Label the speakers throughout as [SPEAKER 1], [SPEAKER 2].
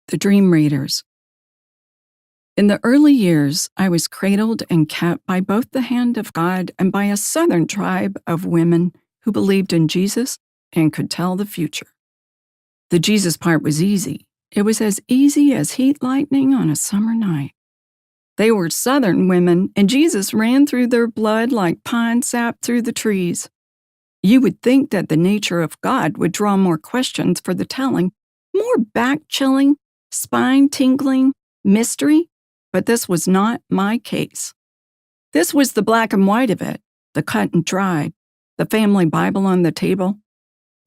[SPEAKER 1] The Dream Readers. In the early years, I was cradled and kept by both the hand of God and by a southern tribe of women who believed in Jesus and could tell the future. The Jesus part was easy. It was as easy as heat lightning on a summer night. They were southern women, and Jesus ran through their blood like pine sap through the trees. You would think that the nature of God would draw more questions for the telling, more back-chilling, spine-tingling mystery, but this was not my case. This was the black and white of it, the cut and dried, the family Bible on the table,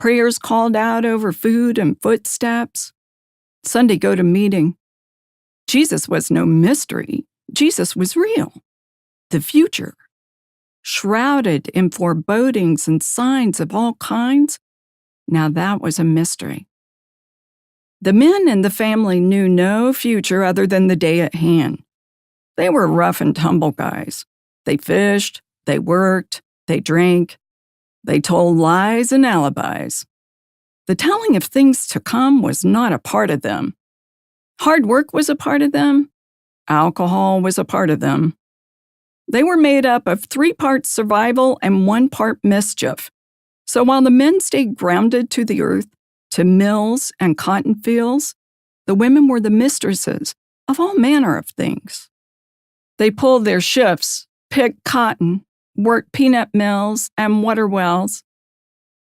[SPEAKER 1] prayers called out over food and footsteps, Sunday go-to meeting. Jesus was no mystery. Jesus was real. The future, shrouded in forebodings and signs of all kinds, now that was a mystery. The men in the family knew no future other than the day at hand. They were rough and tumble guys. They fished, they worked, they drank, they told lies and alibis. The telling of things to come was not a part of them. Hard work was a part of them. Alcohol was a part of them. They were made up of 3 parts survival and 1 part mischief. So while the men stayed grounded to the earth, to mills and cotton fields, the women were the mistresses of all manner of things. They pulled their shifts, picked cotton, worked peanut mills and water wells,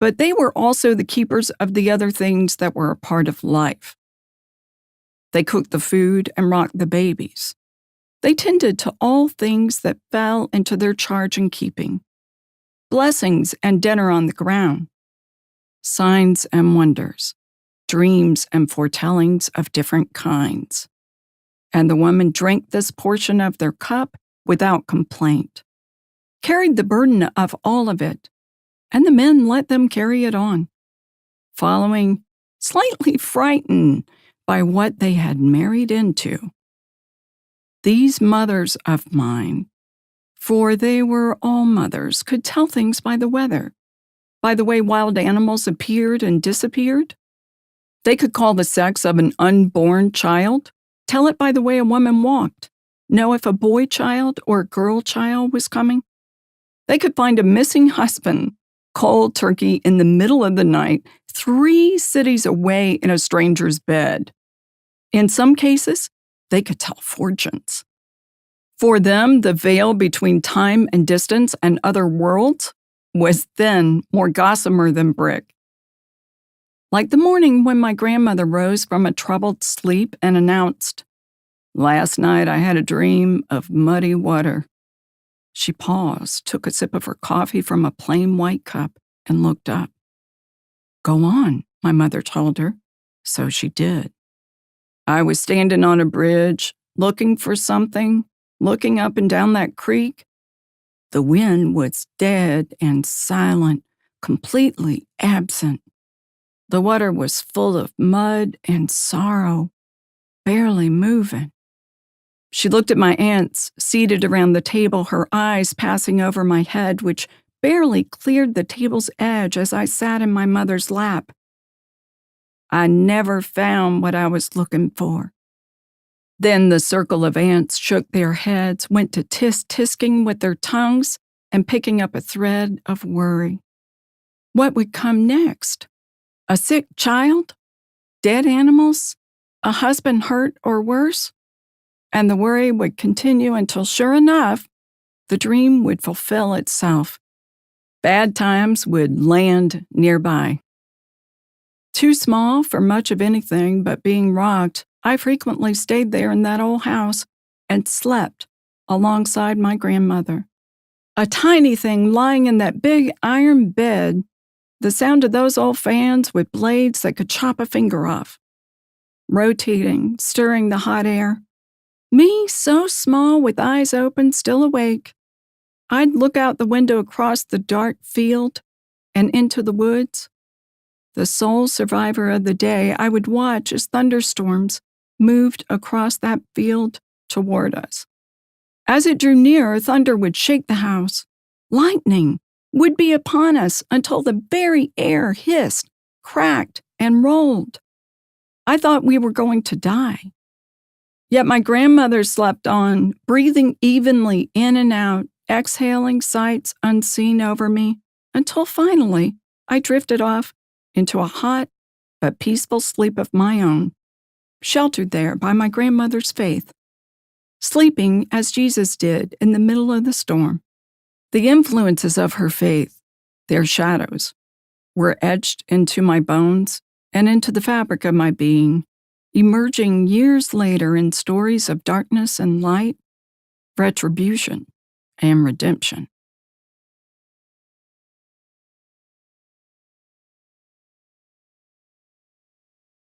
[SPEAKER 1] but they were also the keepers of the other things that were a part of life. They cooked the food and rocked the babies. They tended to all things that fell into their charge and keeping. Blessings and dinner on the ground. Signs and wonders. Dreams and foretellings of different kinds. And the women drank this portion of their cup without complaint, carried the burden of all of it, and the men let them carry it on, following, slightly frightened by what they had married into. These mothers of mine, for they were all mothers, could tell things by the weather, by the way wild animals appeared and disappeared. They could call the sex of an unborn child, tell it by the way a woman walked, know if a boy child or a girl child was coming. They could find a missing husband, cold turkey in the middle of the night, 3 cities away in a stranger's bed. In some cases, they could tell fortunes. For them, the veil between time and distance and other worlds was then more gossamer than brick. Like the morning when my grandmother rose from a troubled sleep and announced, "Last night I had a dream of muddy water." She paused, took a sip of her coffee from a plain white cup, and looked up. "Go on," my mother told her. So she did. I was standing on a bridge, looking for something, looking up and down that creek. The wind was dead and silent, completely absent. The water was full of mud and sorrow, barely moving. She looked at my aunts, seated around the table, her eyes passing over my head, which barely cleared the table's edge as I sat in my mother's lap. I never found what I was looking for. Then the circle of aunts shook their heads, went to tisk-tisking with their tongues, and picking up a thread of worry. What would come next? A sick child? Dead animals? A husband hurt or worse? And the worry would continue until, sure enough, the dream would fulfill itself. Bad times would land nearby. Too small for much of anything but being rocked, I frequently stayed there in that old house and slept alongside my grandmother. A tiny thing lying in that big iron bed, the sound of those old fans with blades that could chop a finger off. Rotating, stirring the hot air. Me, so small with eyes open, still awake. I'd look out the window across the dark field and into the woods. The sole survivor of the day, I would watch as thunderstorms moved across that field toward us. As it drew nearer, thunder would shake the house. Lightning would be upon us until the very air hissed, cracked, and rolled. I thought we were going to die. Yet my grandmother slept on, breathing evenly in and out, exhaling sights unseen over me, until finally I drifted off into a hot but peaceful sleep of my own, sheltered there by my grandmother's faith, sleeping as Jesus did in the middle of the storm. The influences of her faith, their shadows, were etched into my bones and into the fabric of my being, emerging years later in stories of darkness and light, retribution and redemption.